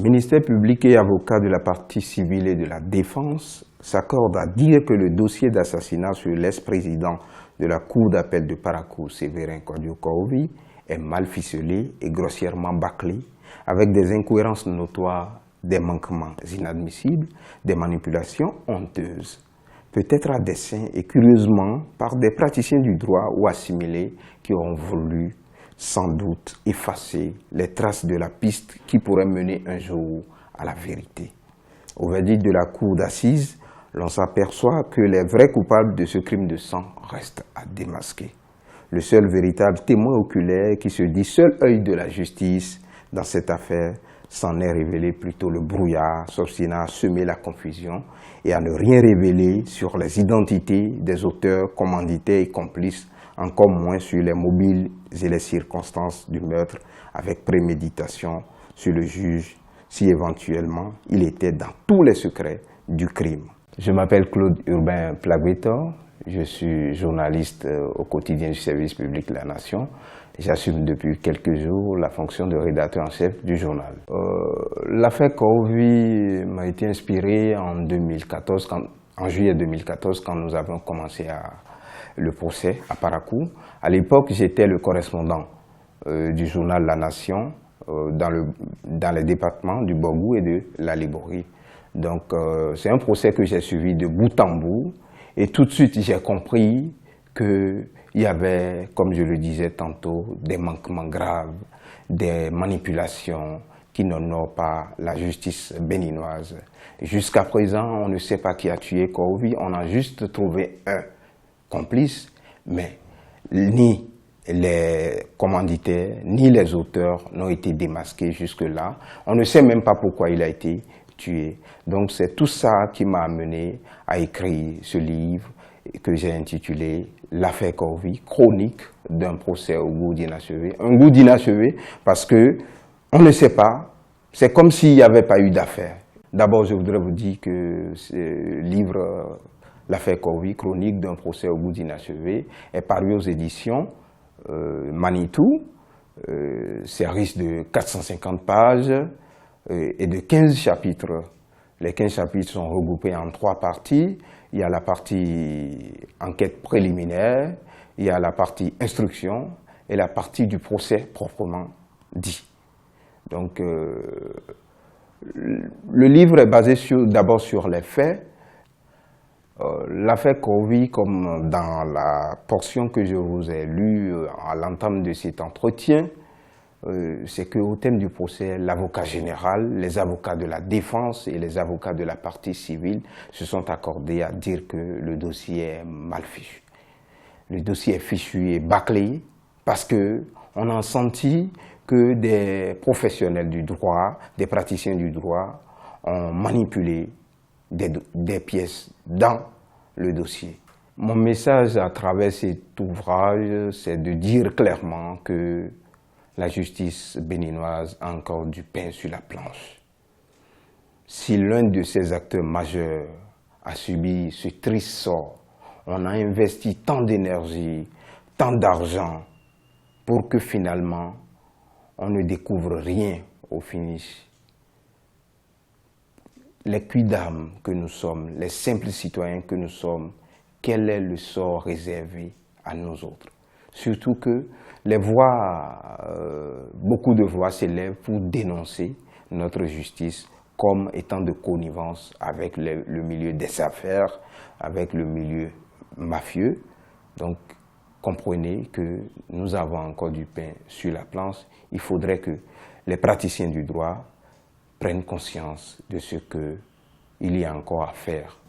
Ministère public et avocats de la partie civile et de la défense s'accordent à dire que le dossier d'assassinat sur l'ex-président de la Cour d'appel de Parakou, Sévérin Kondjo-Kaovi, est mal ficelé et grossièrement bâclé, avec des incohérences notoires, des manquements inadmissibles, des manipulations honteuses, peut-être à dessein et curieusement par des praticiens du droit ou assimilés qui auront voulu sans doute effacer les traces de la piste qui pourrait mener un jour à la vérité. Au verdict de la cour d'assises, l'on s'aperçoit que les vrais coupables de ce crime de sang restent à démasquer. Le seul véritable témoin oculaire qui se dit seul œil de la justice dans cette affaire s'en est révélé plutôt le brouillard, s'obstinant à semer la confusion et à ne rien révéler sur les identités des auteurs, commanditaires et complices, encore moins sur les mobiles et les circonstances du meurtre avec préméditation sur le juge si éventuellement il était dans tous les secrets du crime. Je m'appelle Claude Urbain Plaguetor, je suis journaliste au quotidien du service public La Nation. J'assume depuis quelques jours la fonction de rédacteur en chef du journal. L'affaire Kaovi m'a été inspirée en 2014, en juillet 2014, quand nous avons commencé le procès à Parakou. À l'époque, j'étais le correspondant du journal La Nation dans les départements du Bogou et de la Liborie. Donc, c'est un procès que j'ai suivi de bout en bout. Et tout de suite, j'ai compris qu'il y avait, comme je le disais tantôt, des manquements graves, des manipulations qui n'honorent pas la justice béninoise. Jusqu'à présent, on ne sait pas qui a tué Kaovi, on a juste trouvé un complice, mais ni les commanditaires, ni les auteurs n'ont été démasqués jusque-là. On ne sait même pas pourquoi il a été tué. Donc c'est tout ça qui m'a amené à écrire ce livre que j'ai intitulé L'affaire Kaovi, chronique d'un procès au goût d'inachevé. Un goût d'inachevé parce que on ne sait pas, c'est comme s'il n'y avait pas eu d'affaire. D'abord, je voudrais vous dire que ce livre, L'affaire Kaovi, chronique d'un procès au goût d'inachevé, est paru aux éditions Manitou, service de 450 pages et de 15 chapitres. Les 15 chapitres sont regroupés en 3 parties. Il y a la partie enquête préliminaire, il y a la partie instruction et la partie du procès proprement dit. Donc, le livre est basé d'abord sur les faits. L'affaire Kaovi, comme dans la portion que je vous ai lue à l'entame de cet entretien, c'est qu'au thème du procès, l'avocat général, les avocats de la défense et les avocats de la partie civile se sont accordés à dire que le dossier est mal fichu. Le dossier est fichu et bâclé parce qu'on a senti que des professionnels du droit, des praticiens du droit ont manipulé des pièces dans le dossier. Mon message à travers cet ouvrage, c'est de dire clairement que la justice béninoise a encore du pain sur la planche. Si l'un de ses acteurs majeurs a subi ce triste sort, on a investi tant d'énergie, tant d'argent pour que finalement on ne découvre rien au finish. Les quidam que nous sommes, les simples citoyens que nous sommes, quel est le sort réservé à nous autres? Surtout que les voix, beaucoup de voix s'élèvent pour dénoncer notre justice comme étant de connivence avec le milieu des affaires, avec le milieu mafieux. Donc, comprenez que nous avons encore du pain sur la planche. Il faudrait que les praticiens du droit prennent conscience de ce qu'il y a encore à faire.